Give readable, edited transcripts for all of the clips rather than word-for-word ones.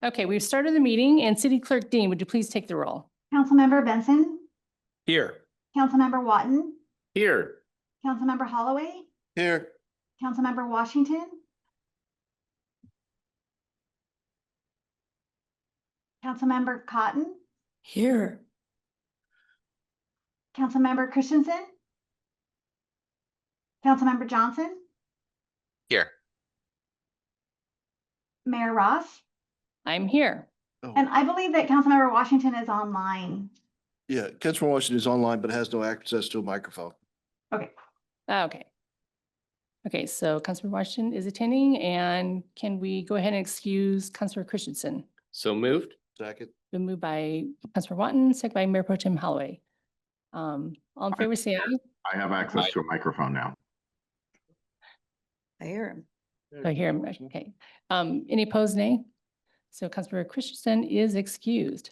Okay, we've started the meeting and City Clerk Dean, would you please take the roll? Councilmember Benson, Here. Councilmember Watton, Here. Councilmember Holloway, Here. Councilmember Washington, Councilmember Cotton, Here. Councilmember Christensen, Councilmember Johnson, Here. Mayor Ross, I'm here. and I believe that Councilmember Washington is online. Yeah, Councilman Washington is online, but has no access to a microphone. Okay. Okay. Okay, so Councilor Washington is attending, and can we go ahead and excuse Councilor Christensen? So moved. Second. Been moved by Councilor Watton, second by Mayor Pro Tem Holloway. All in favor, say aye. I have access to a microphone now. I hear him. I hear him. Okay. Any opposed, nay? So Councilor Christensen is excused.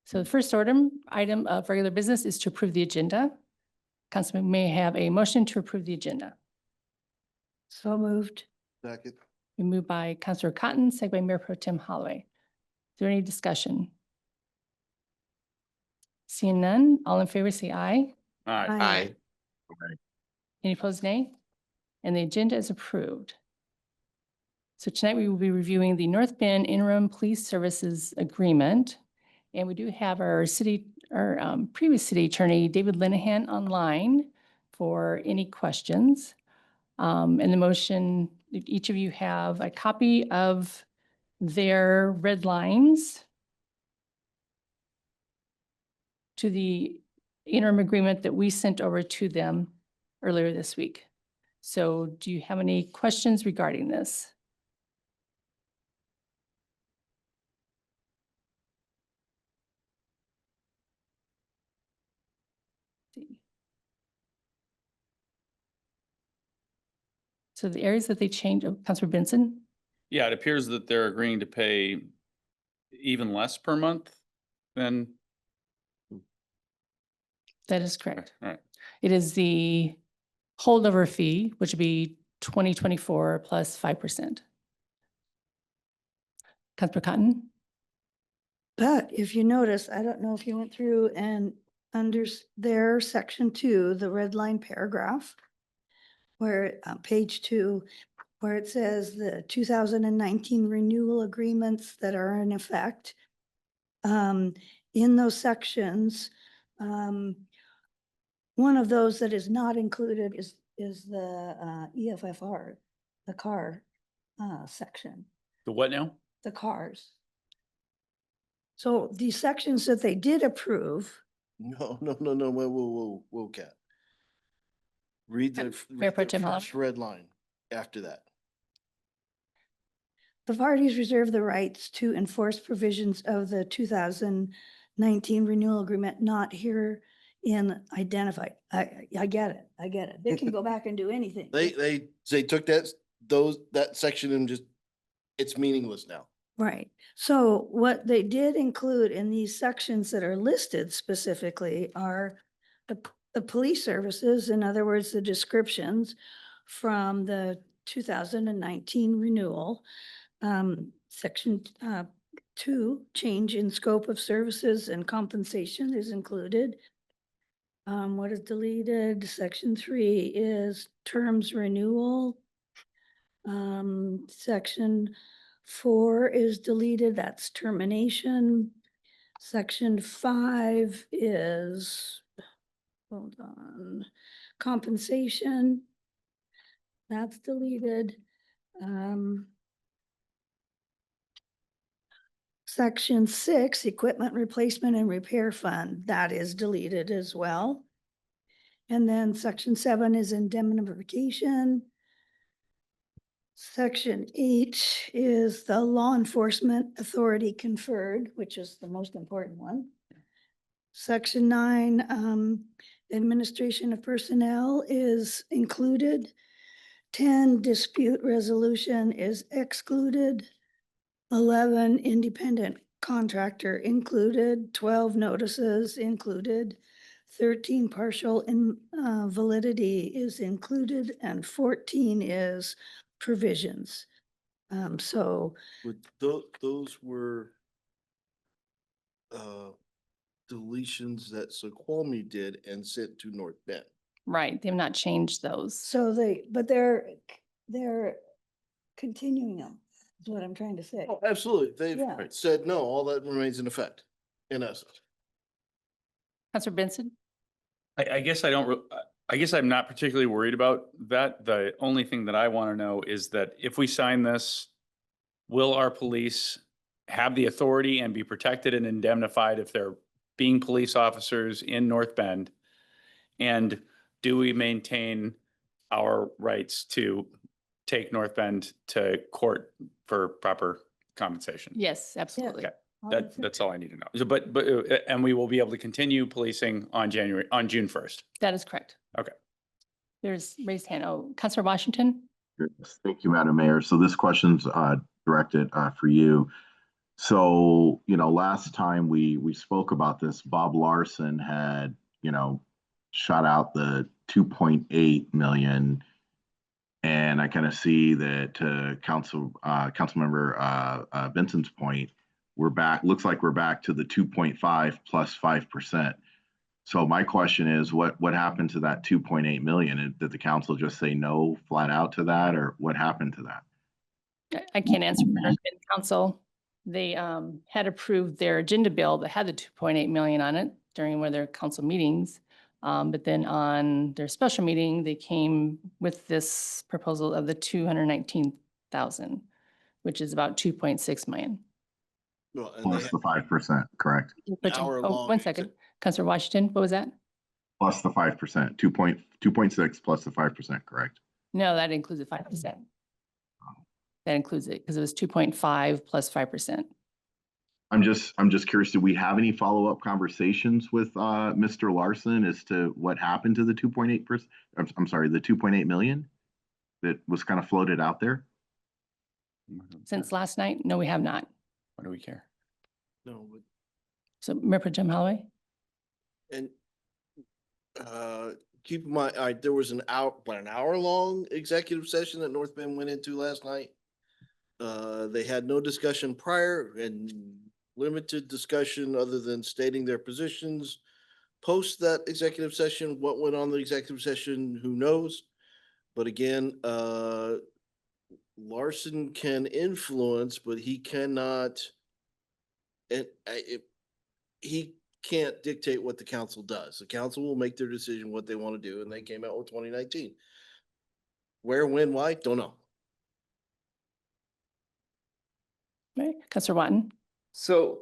So the first item of regular business is to approve the agenda. Councilman may have a motion to approve the agenda. So moved. Second. We moved by Councilor Cotton, second by Mayor Pro Tem Holloway. Is there any discussion? Seeing none, all in favor say aye. Aye. Any opposed, nay? And the agenda is approved. So tonight we will be reviewing the North Bend Interim Police Services Agreement. And we do have our previous city attorney, David Linehan, online for any questions. And the motion, each of you have a copy of their red lines to the interim agreement that we sent over to them earlier this week. So do you have any questions regarding this? So the areas that they changed, Councilor Benson? Yeah, it appears that they're agreeing to pay even less per month than. That is correct. All right. It is the holdover fee, which would be 2024 plus 5%. Councilor Cotton? But if you notice, I don't know if you went through and under their section 2, the red line paragraph, where page 2, where it says the 2019 renewal agreements that are in effect. In those sections, one of those that is not included is the EFFR, the car section, The what now? the cars. So these sections that they did approve, No, whoa, Cat. Read the Mayor Pro Tem first red line after that. the parties reserve the rights to enforce provisions of the 2019 renewal agreement not herein identified. I get it. They can go back and do anything. They took that section and just, it's meaningless now. Right. So what they did include in these sections that are listed specifically are the police services, in other words, the descriptions from the 2019 renewal. Section 2, change in scope of services and compensation is included. What is deleted? Section 3 is terms renewal. Section 4 is deleted, that's termination. Section 5 is, hold on, compensation. That's deleted. Section 6, equipment replacement and repair fund, that is deleted as well. And then section 7 is indemnification. Section 8 is the law enforcement authority conferred, which is the most important one. Section 9, administration of personnel is included. 10, dispute resolution is excluded. 11, independent contractor included. 12, notices included. 13, partial invalidity is included, and 14 is provisions. So, But those were deletions that Snoqualmie did and sent to North Bend. Right, they've not changed those. so but they're continuing them, is what I'm trying to say. Oh, absolutely. They've Yeah. said, no, all that remains in effect, in essence. Counselor Benson? I guess I don't, I guess I'm not particularly worried about that. The only thing that I want to know is that if we sign this, will our police have the authority and be protected and indemnified if they're being police officers in North Bend? And do we maintain our rights to take North Bend to court for proper compensation? Yes, absolutely. Okay. That's all I need to know. So, and we will be able to continue policing on June 1st. That is correct. Okay. There's raised hand. Oh, Counselor Washington? Yes, thank you, Madam Mayor. So this question's directed for you. So, last time we spoke about this, Bob Larson had, shot out the 2.8 million. And I kind of see that Councilmember Benson's point, looks like we're back to the 2.5 plus 5%. So my question is, what happened to that 2.8 million? Did the council just say no flat out to that, or what happened to that? I can't answer for North Bend Council. They had approved their agenda bill that had the 2.8 million on it during one of their council meetings. But then on their special meeting, they came with this proposal of the 219,000, which is about 2.6 million. Well, and Plus they the 5%, correct? hour-long One second. Counselor Washington, what was that? Plus the 5%, 2.6 plus the 5%, correct? No, that includes the 5%. That includes it because it was 2.5 plus 5%. I'm just curious, did we have any follow-up conversations with Mr. Larson as to what happened to the 2.8%? I'm sorry, the 2.8 million that was kind of floated out there? Since last night? No, we have not. Why do we care? no, but So Mayor Pro Tem Holloway? and keep in mind, there was an hour-long executive session that North Bend went into last night. They had no discussion prior and limited discussion other than stating their positions. Post that executive session, what went on in the executive session, who knows? But again, Larson can influence, but he cannot, and he can't dictate what the council does. The council will make their decision what they want to do, and they came out with 2019. Where, when, why, don't know. Right, Counselor Watton? So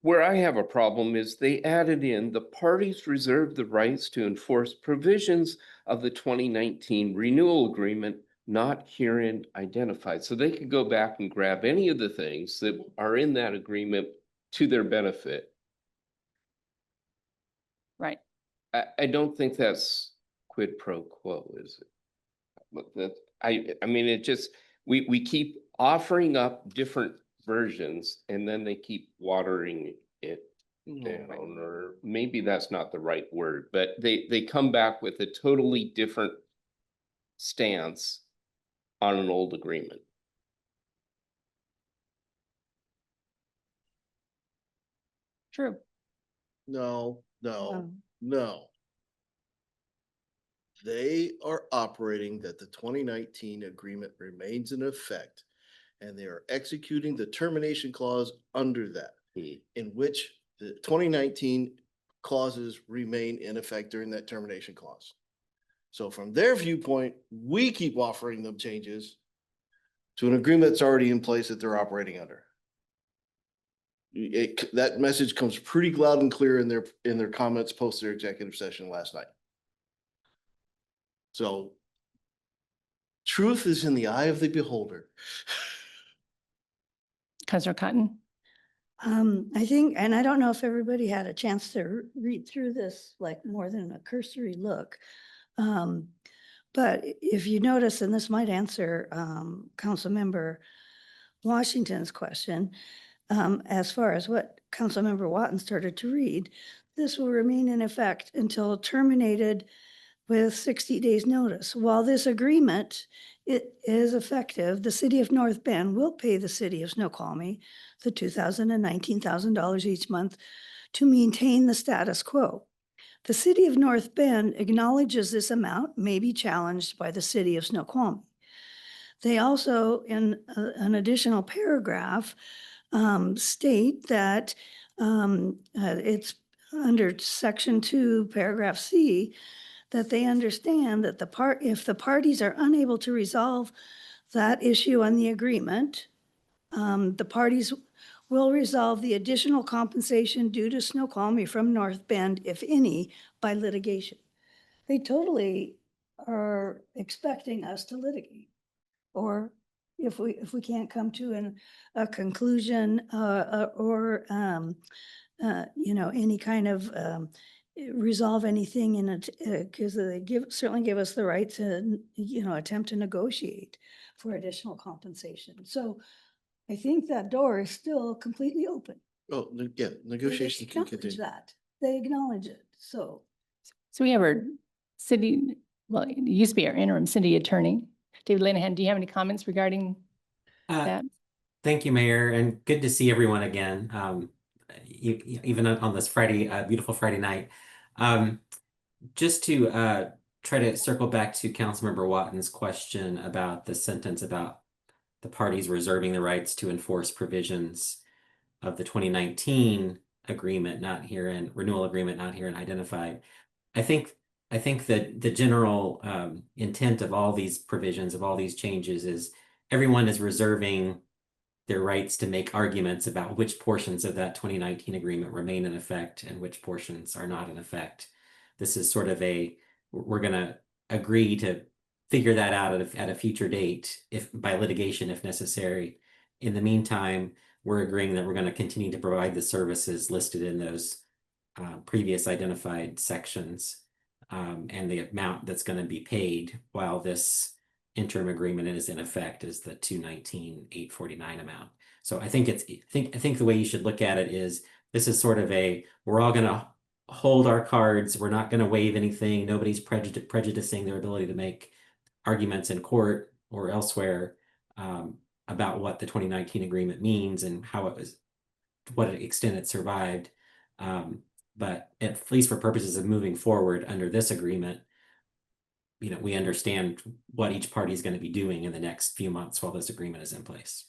where I have a problem is they added in the parties reserve the rights to enforce provisions of the 2019 renewal agreement not herein identified. So they could go back and grab any of the things that are in that agreement to their benefit. Right. I don't think that's quid pro quo, is it? But that, I mean, it just, we keep offering up different versions and then they keep watering it down, or maybe that's not the right word, but they come back with a totally different stance on an old agreement. True. No, no, Um, no. They are operating that the 2019 agreement remains in effect, and they are executing the termination clause under that, in which the 2019 clauses remain in effect during that termination clause. So from their viewpoint, we keep offering them changes to an agreement that's already in place that they're operating under. That message comes pretty loud and clear in their comments post their executive session last night. So truth is in the eye of the beholder. Counselor Cotton? I think, and I don't know if everybody had a chance to read through this, like more than a cursory look. But if you notice, and this might answer Councilmember Washington's question, as far as what Councilmember Watton started to read, this will remain in effect until terminated with 60 days notice. While this agreement it is effective, the city of North Bend will pay the city of Snoqualmie the $2,000 and $19,000 each month to maintain the status quo. The city of North Bend acknowledges this amount may be challenged by the city of Snoqualmie. They also, in an additional paragraph, state that it's under section 2, paragraph C, that they understand that if the parties are unable to resolve that issue on the agreement, the parties will resolve the additional compensation due to Snoqualmie from North Bend, if any, by litigation. They totally are expecting us to litigate. Or if we can't come to a conclusion, or any kind of resolve anything in it, because they certainly give us the right to, attempt to negotiate for additional compensation. So I think that door is still completely open. Oh, yeah, They negotiation can acknowledge continue. that. They acknowledge it, so. So we have our city, well, it used to be our interim city attorney, David Linehan. Do you have any comments regarding that? Thank you, Mayor, and good to see everyone again. Even on this Friday, beautiful Friday night. Just to try to circle back to Councilmember Watten's question about the sentence about the parties reserving the rights to enforce provisions of the 2019 agreement, renewal agreement, not herein identified. I think that the general intent of all these provisions, of all these changes, is everyone is reserving their rights to make arguments about which portions of that 2019 agreement remain in effect and which portions are not in effect. This is sort of we're going to agree to figure that out at a future date, if by litigation, if necessary. In the meantime, we're agreeing that we're going to continue to provide the services listed in those previous identified sections, and the amount that's going to be paid while this interim agreement is in effect is the $219,849 amount. So I think I think the way you should look at it is this is sort of we're all going to hold our cards. We're not going to waive anything. Nobody's prejudicing their ability to make arguments in court or elsewhere about what the 2019 agreement means and how it was, to what extent it survived. But at least for purposes of moving forward under this agreement, we understand what each party is going to be doing in the next few months while this agreement is in place.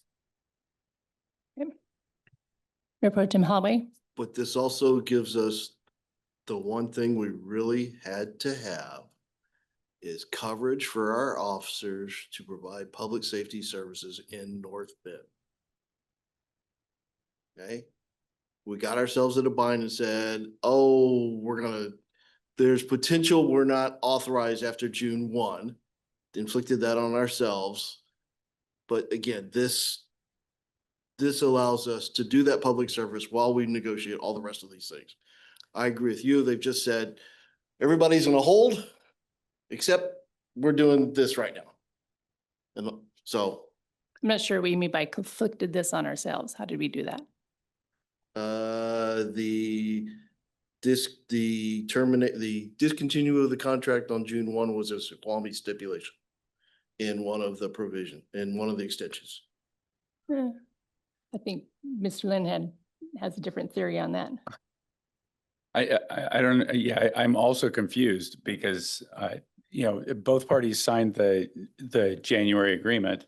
Mayor Pro Tem Holloway? But this also gives us the one thing we really had to have is coverage for our officers to provide public safety services in North Bend. Okay? We got ourselves in a bind and said, oh, there's potential we're not authorized after June 1. Inflicted that on ourselves. But again, this allows us to do that public service while we negotiate all the rest of these things. I agree with you. They've just said, everybody's gonna hold, except we're doing this right now. And so. I'm not sure what you mean by conflicted this on ourselves. How did we do that? The discontinue of the contract on June 1 was a Snoqualmie stipulation in one of the extensions. I think Mr. Linehan has a different theory on that. I don't, yeah, I'm also confused because, both parties signed the January agreement,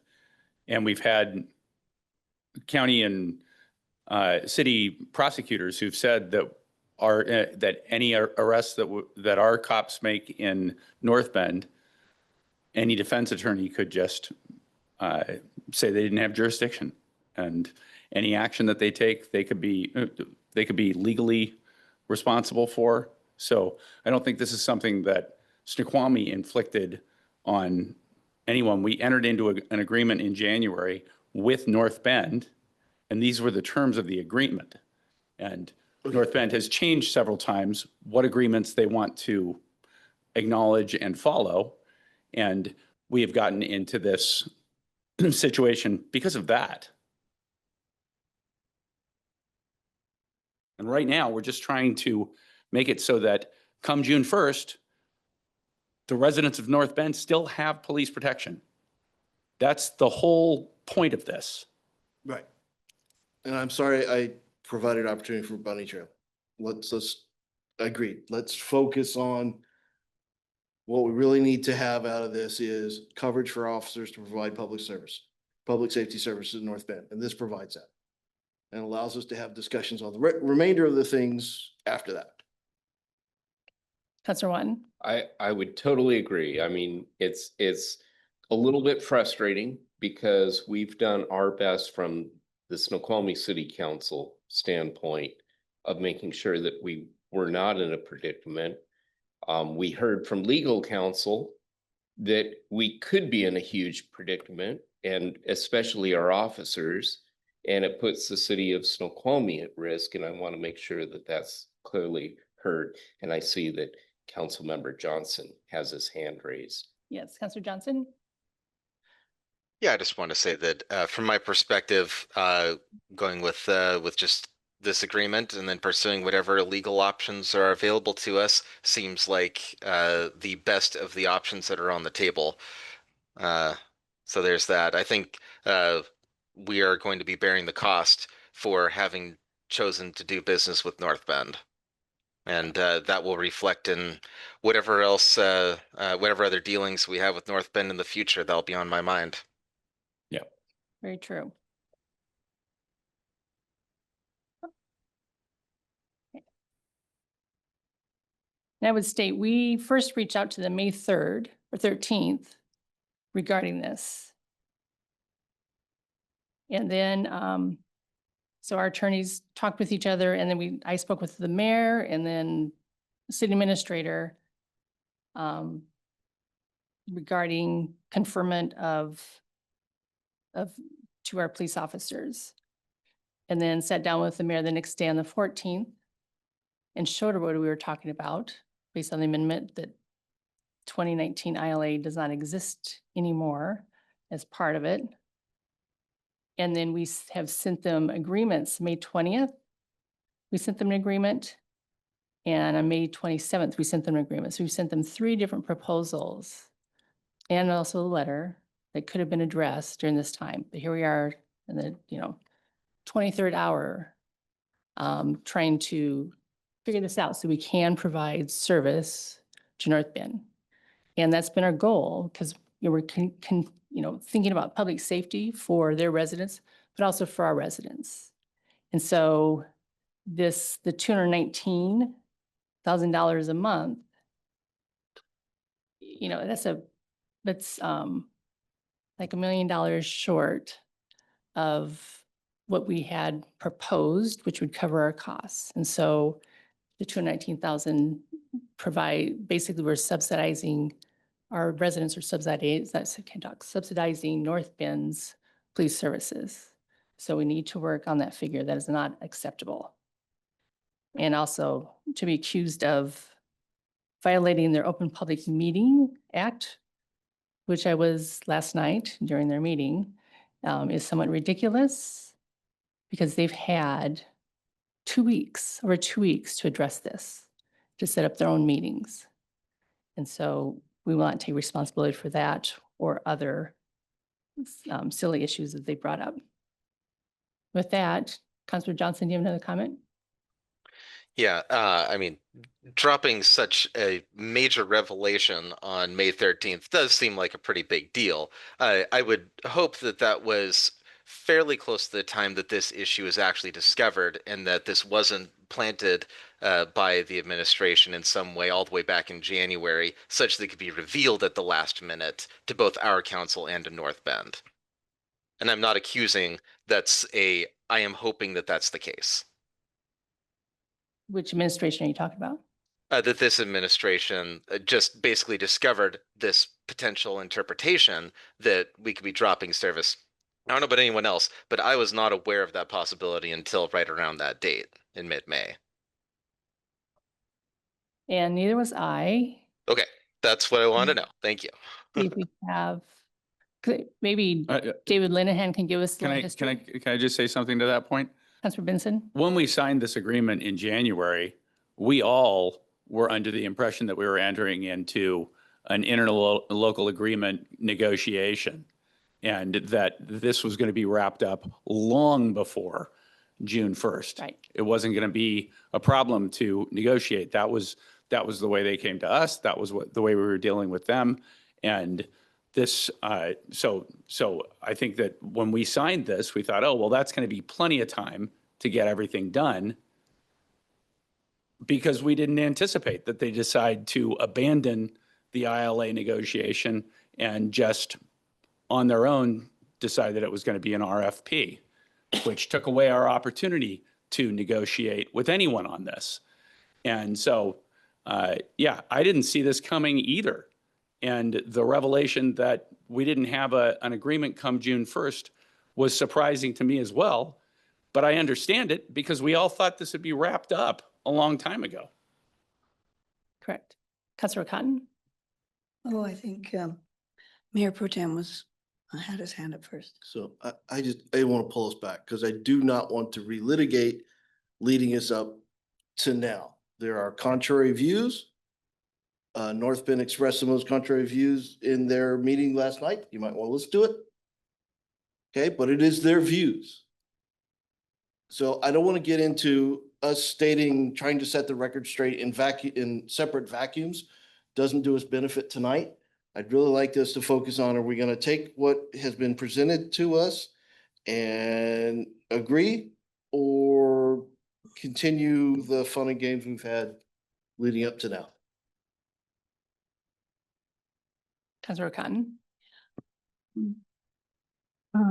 and we've had county and city prosecutors who've said that that any arrests that our cops make in North Bend, any defense attorney could just say they didn't have jurisdiction, and any action that they take, they could be legally responsible for. So I don't think this is something that Snoqualmie inflicted on anyone. We entered into an agreement in January with North Bend, and these were the terms of the agreement. And North Bend has changed several times what agreements they want to acknowledge and follow. And we have gotten into this situation because of that. And right now, we're just trying to make it so that come June 1st, the residents of North Bend still have police protection. That's the whole point of this. Right. And I'm sorry I provided opportunity for bunny trail. Let's agree. Let's focus on what we really need to have out of this is coverage for officers to provide public service, public safety services in North Bend, and this provides that. And allows us to have discussions on the remainder of the things after that. Counselor Watton? I would totally agree. I mean, it's a little bit frustrating because we've done our best from the Snoqualmie City Council standpoint of making sure that we were not in a predicament. We heard from legal counsel that we could be in a huge predicament, and especially our officers, and it puts the city of Snoqualmie at risk. And I want to make sure that that's clearly heard. And I see that Councilmember Johnson has his hand raised. Yes, Counselor Johnson? Yeah, I just want to say that from my perspective, going with just this agreement and then pursuing whatever legal options are available to us seems like the best of the options that are on the table. So there's that. I think we are going to be bearing the cost for having chosen to do business with North Bend. And that will reflect in whatever else, whatever other dealings we have with North Bend in the future. That'll be on my mind. Very true. And I would state, we first reached out to them May 3rd or 13th regarding this. And then, so our attorneys talked with each other, and then I spoke with the mayor and then the city administrator regarding conferment of to our police officers. And then sat down with the mayor the next day on the 14th and showed her what we were talking about based on the amendment that 2019 ILA does not exist anymore as part of it. And then we have sent them agreements, May 20th. We sent them an agreement. And on May 27th, we sent them an agreement. So we sent them 3 different proposals and also a letter that could have been addressed during this time. But here we are in the, 23rd hour, trying to figure this out so we can provide service to North Bend. And that's been our goal, because we're thinking about public safety for their residents, but also for our residents. And so the $219,000 a month, that's like $1 million short of what we had proposed, which would cover our costs. And so the $219,000 basically we're subsidizing, our residents are subsidizing North Bend's police services. So we need to work on that figure. That is not acceptable. And also to be accused of violating their Open Public Meeting Act, which I was last night during their meeting, is somewhat ridiculous, because they've had over 2 weeks to address this, to set up their own meetings. And so we will not take responsibility for that or other silly issues that they brought up. With that, Councilor Johnson, do you have another comment? Yeah, I mean, dropping such a major revelation on May 13th does seem like a pretty big deal. I would hope that that was fairly close to the time that this issue is actually discovered, and that this wasn't planted by the administration in some way all the way back in January, such that it could be revealed at the last minute to both our council and to North Bend. And I'm not accusing, I am hoping that that's the case. Which administration are you talking about? That this administration just basically discovered this potential interpretation that we could be dropping service. I don't know about anyone else, but I was not aware of that possibility until right around that date in mid-May. And neither was I. Okay, that's what I want to know. Thank you. See if we have, maybe David Linehan can give us the history. Can I just say something to that point? Councilor Benson? When we signed this agreement in January, we all were under the impression that we were entering into an interlocal agreement negotiation. and that this was going to be wrapped up long before June 1st. Right. It wasn't going to be a problem to negotiate. That was the way they came to us. That was the way we were dealing with them. And this, so I think that when we signed this, we thought, oh, well, that's going to be plenty of time to get everything done, because we didn't anticipate that they decide to abandon the ILA negotiation and just on their own decide that it was going to be an RFP, which took away our opportunity to negotiate with anyone on this. And so, yeah, I didn't see this coming either. And the revelation that we didn't have an agreement come June 1st was surprising to me as well. But I understand it because we all thought this would be wrapped up a long time ago. Correct. Councilor Cotton? Oh, I think Mayor Pro Tem had his hand up first. So I want to pull us back because I do not want to relitigate leading us up to now. There are contrary views. North Bend expressed some of those contrary views in their meeting last night. You might want to listen to it. Okay, but it is their views. So I don't want to get into us stating, trying to set the record straight in separate vacuums. Doesn't do us benefit tonight. I'd really like us to focus on, are we going to take what has been presented to us and agree, or continue the fun and games we've had leading up to now? Councilor Cotton?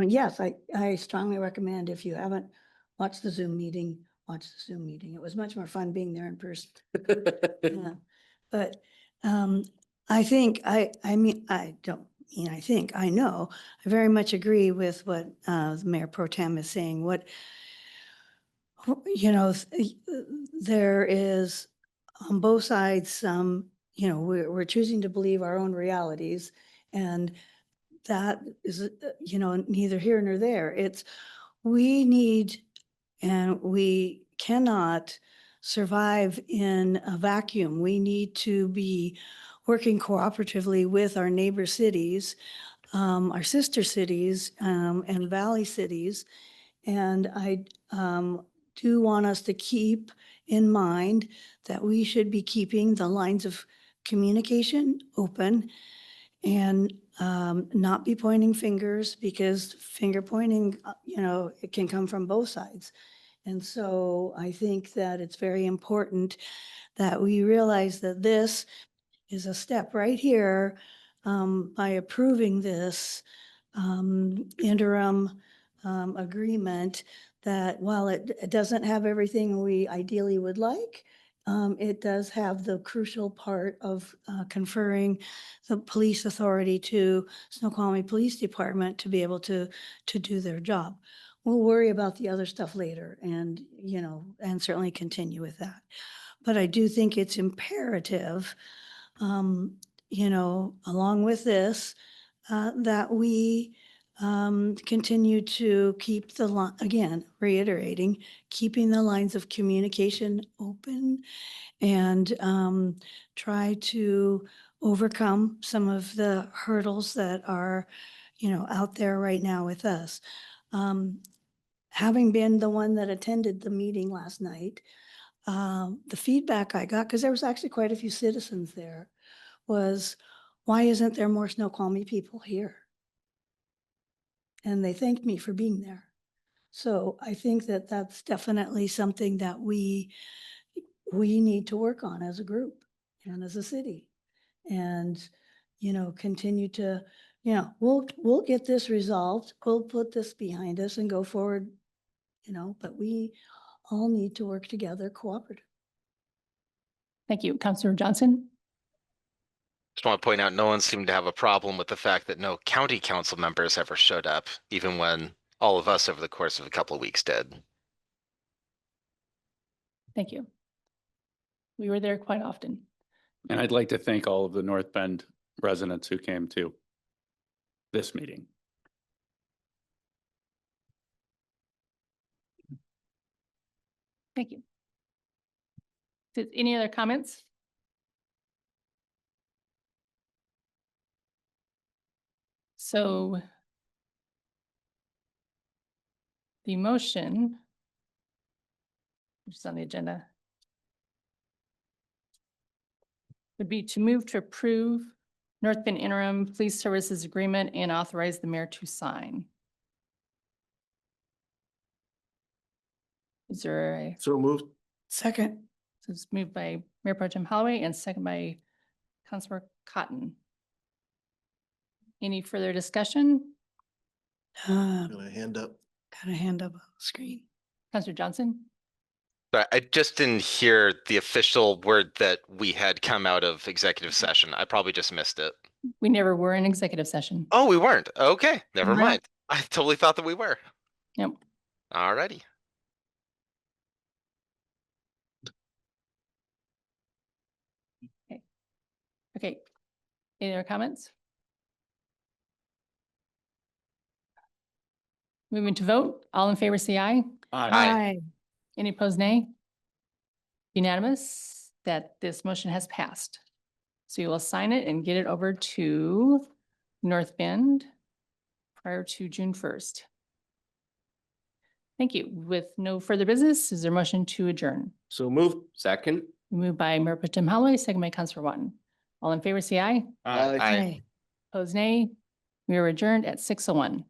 Yes, I strongly recommend, if you haven't watched the Zoom meeting, watch the Zoom meeting. It was much more fun being there in person. Yeah. But I think, I know, I very much agree with what Mayor Pro Tem is saying. There is on both sides some, we're choosing to believe our own realities, and that is, neither here nor there. We need, and we cannot survive in a vacuum. We need to be working cooperatively with our neighbor cities, our sister cities, and valley cities. And I do want us to keep in mind that we should be keeping the lines of communication open and not be pointing fingers, because finger pointing, it can come from both sides. And so I think that it's very important that we realize that this is a step right here by approving this interim agreement, that while it doesn't have everything we ideally would like, it does have the crucial part of conferring the police authority to Snoqualmie Police Department to be able to do their job. We'll worry about the other stuff later, and, and certainly continue with that. But I do think it's imperative, along with this, that we continue to keep again, reiterating, keeping the lines of communication open, and try to overcome some of the hurdles that are, out there right now with us. Having been the one that attended the meeting last night, the feedback I got, because there was actually quite a few citizens there, was, why isn't there more Snoqualmie people here? And they thanked me for being there. So I think that that's definitely something that we need to work on as a group and as a city. And, continue to, we'll get this resolved. We'll put this behind us and go forward, but we all need to work together cooperatively. Thank you. Councilor Johnson? Just want to point out, no one seemed to have a problem with the fact that no county council members ever showed up, even when all of us over the course of a couple of weeks did. Thank you. We were there quite often. And I'd like to thank all of the North Bend residents who came to this meeting. Thank you. Any other comments? So the motion, which is on the agenda, would be to move to approve North Bend interim police services agreement and authorize the mayor to sign. Is there a, So moved. Second. so it's moved by Mayor Pro Tem Holloway and second by Councilor Cotton. Any further discussion? Uh, Got a hand up. got a hand up on the screen. Councilor Johnson? But I just didn't hear the official word that we had come out of executive session. I probably just missed it. We never were in executive session. Oh, we weren't. Okay, never No. mind. I totally thought that we were. Yep. Alrighty. Okay. Any other comments? Moving to vote. All in favor, say aye. Aye. Any opposed, nay? Unanimous that this motion has passed. So you will sign it and get it over to North Bend prior to June 1st. Thank you. With no further business, is there a motion to adjourn? So moved. Second? Moved by Mayor Pro Tem Holloway, second by Councilor Watton. All in favor, say aye. Aye. Aye. Opposed, nay. We are adjourned at 6:01.